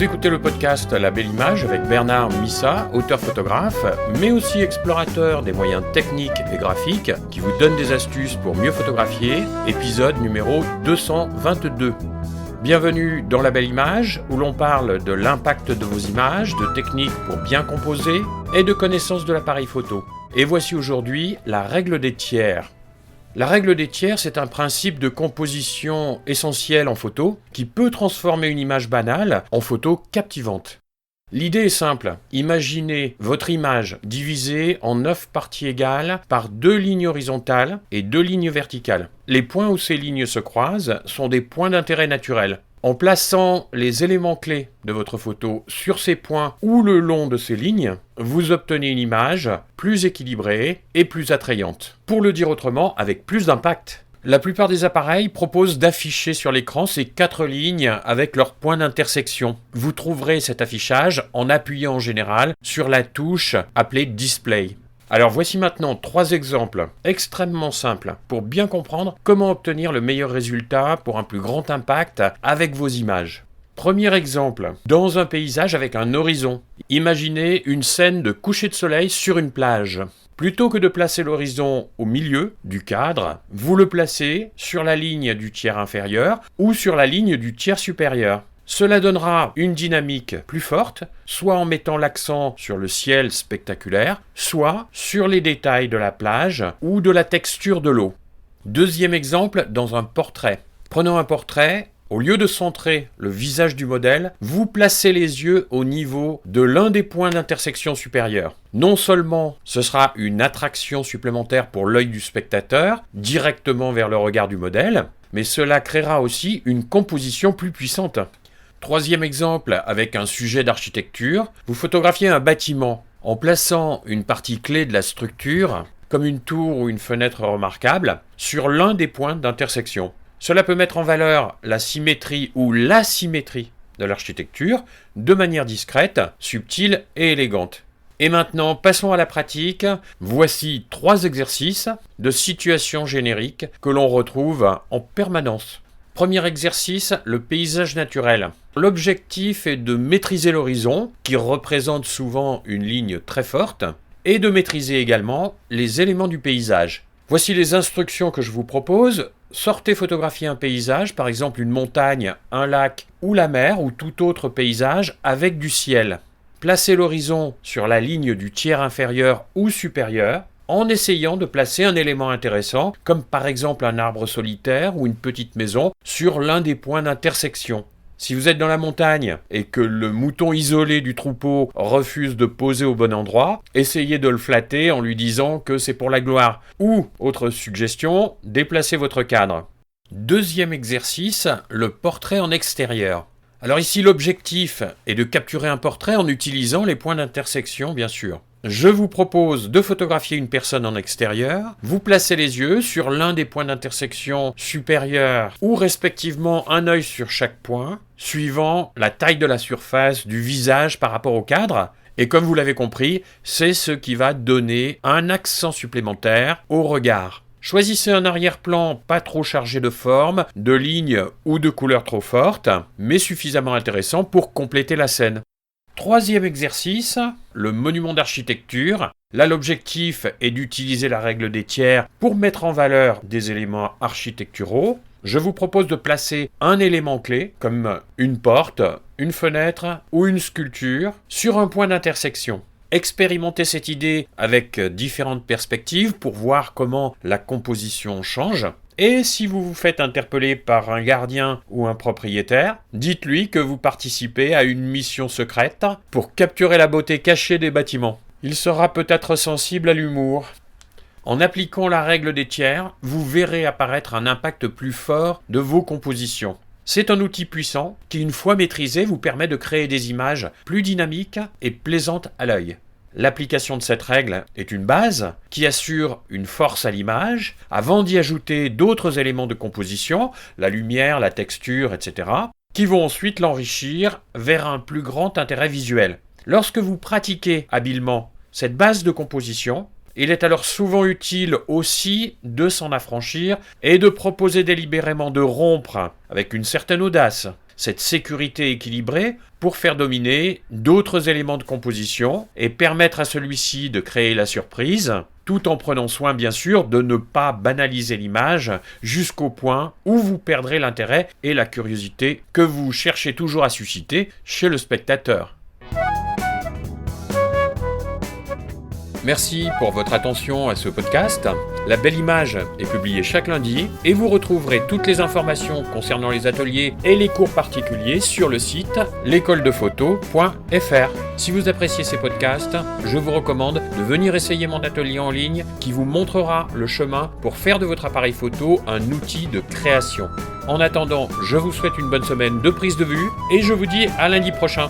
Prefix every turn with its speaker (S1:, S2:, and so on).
S1: Vous écoutez le podcast La Belle Image avec Bernard Missa, auteur-photographe, mais aussi explorateur des moyens techniques et graphiques qui vous donne des astuces pour mieux photographier, épisode numéro 222. Bienvenue dans La Belle Image, où l'on parle de l'impact de vos images, de techniques pour bien composer et de connaissances de l'appareil photo. Et voici aujourd'hui la règle des tiers. La règle des tiers, c'est un principe de composition essentiel en photo qui peut transformer une image banale en photo captivante. L'idée est simple, imaginez votre image divisée en 9 parties égales par 2 lignes horizontales et 2 lignes verticales. Les points où ces lignes se croisent sont des points d'intérêt naturel. En plaçant les éléments clés de votre photo sur ces points ou le long de ces lignes, vous obtenez une image plus équilibrée et plus attrayante. Pour le dire autrement, avec plus d'impact. La plupart des appareils proposent d'afficher sur l'écran ces 4 lignes avec leurs points d'intersection. Vous trouverez cet affichage en appuyant en général sur la touche appelée Display. Alors voici maintenant 3 exemples extrêmement simples pour bien comprendre comment obtenir le meilleur résultat pour un plus grand impact avec vos images. Premier exemple, dans un paysage avec un horizon. Imaginez une scène de coucher de soleil sur une plage. Plutôt que de placer l'horizon au milieu du cadre, vous le placez sur la ligne du tiers inférieur ou sur la ligne du tiers supérieur. Cela donnera une dynamique plus forte, soit en mettant l'accent sur le ciel spectaculaire, soit sur les détails de la plage ou de la texture de l'eau. Deuxième exemple, dans un portrait. Prenons un portrait, au lieu de centrer le visage du modèle, vous placez les yeux au niveau de l'un des points d'intersection supérieurs. Non seulement ce sera une attraction supplémentaire pour l'œil du spectateur, directement vers le regard du modèle, mais cela créera aussi une composition plus puissante. Troisième exemple, avec un sujet d'architecture, vous photographiez un bâtiment en plaçant une partie clé de la structure, comme une tour ou une fenêtre remarquable, sur l'un des points d'intersection. Cela peut mettre en valeur la symétrie ou l'asymétrie de l'architecture de manière discrète, subtile et élégante. Et maintenant, passons à la pratique. Voici 3 exercices de situations génériques que l'on retrouve en permanence. Premier exercice, le paysage naturel. L'objectif est de maîtriser l'horizon, qui représente souvent une ligne très forte, et de maîtriser également les éléments du paysage. Voici les instructions que je vous propose. Sortez photographier un paysage, par exemple une montagne, un lac ou la mer, ou tout autre paysage avec du ciel. Placez l'horizon sur la ligne du tiers inférieur ou supérieur, en essayant de placer un élément intéressant, comme par exemple un arbre solitaire ou une petite maison, sur l'un des points d'intersection. Si vous êtes dans la montagne et que le mouton isolé du troupeau refuse de poser au bon endroit, essayez de le flatter en lui disant que c'est pour la gloire. Ou, autre suggestion, déplacez votre cadre. Deuxième exercice, le portrait en extérieur. Alors ici, l'objectif est de capturer un portrait en utilisant les points d'intersection, bien sûr. Je vous propose de photographier une personne en extérieur. Vous placez les yeux sur l'un des points d'intersection supérieurs ou respectivement un œil sur chaque point, suivant la taille de la surface du visage par rapport au cadre. Et comme vous l'avez compris, c'est ce qui va donner un accent supplémentaire au regard. Choisissez un arrière-plan pas trop chargé de formes, de lignes ou de couleurs trop fortes, mais suffisamment intéressant pour compléter la scène. Troisième exercice, le monument d'architecture. Là, l'objectif est d'utiliser la règle des tiers pour mettre en valeur des éléments architecturaux. Je vous propose de placer un élément clé, comme une porte, une fenêtre ou une sculpture, sur un point d'intersection. Expérimentez cette idée avec différentes perspectives pour voir comment la composition change. Et si vous vous faites interpeller par un gardien ou un propriétaire, dites-lui que vous participez à une mission secrète pour capturer la beauté cachée des bâtiments. Il sera peut-être sensible à l'humour. En appliquant la règle des tiers, vous verrez apparaître un impact plus fort de vos compositions. C'est un outil puissant qui, une fois maîtrisé, vous permet de créer des images plus dynamiques et plaisantes à l'œil. L'application de cette règle est une base qui assure une force à l'image avant d'y ajouter d'autres éléments de composition, la lumière, la texture, etc., qui vont ensuite l'enrichir vers un plus grand intérêt visuel. Lorsque vous pratiquez habilement cette base de composition, il est alors souvent utile aussi de s'en affranchir et de proposer délibérément de rompre avec une certaine audace cette sécurité équilibrée pour faire dominer d'autres éléments de composition et permettre à celui-ci de créer la surprise, tout en prenant soin bien sûr de ne pas banaliser l'image jusqu'au point où vous perdrez l'intérêt et la curiosité que vous cherchez toujours à susciter chez le spectateur. Merci pour votre attention à ce podcast. La Belle Image est publiée chaque lundi et vous retrouverez toutes les informations concernant les ateliers et les cours particuliers sur le site l'écoledephoto.fr. Si vous appréciez ces podcasts, je vous recommande de venir essayer mon atelier en ligne qui vous montrera le chemin pour faire de votre appareil photo un outil de création. En attendant, je vous souhaite une bonne semaine de prise de vue et je vous dis à lundi prochain.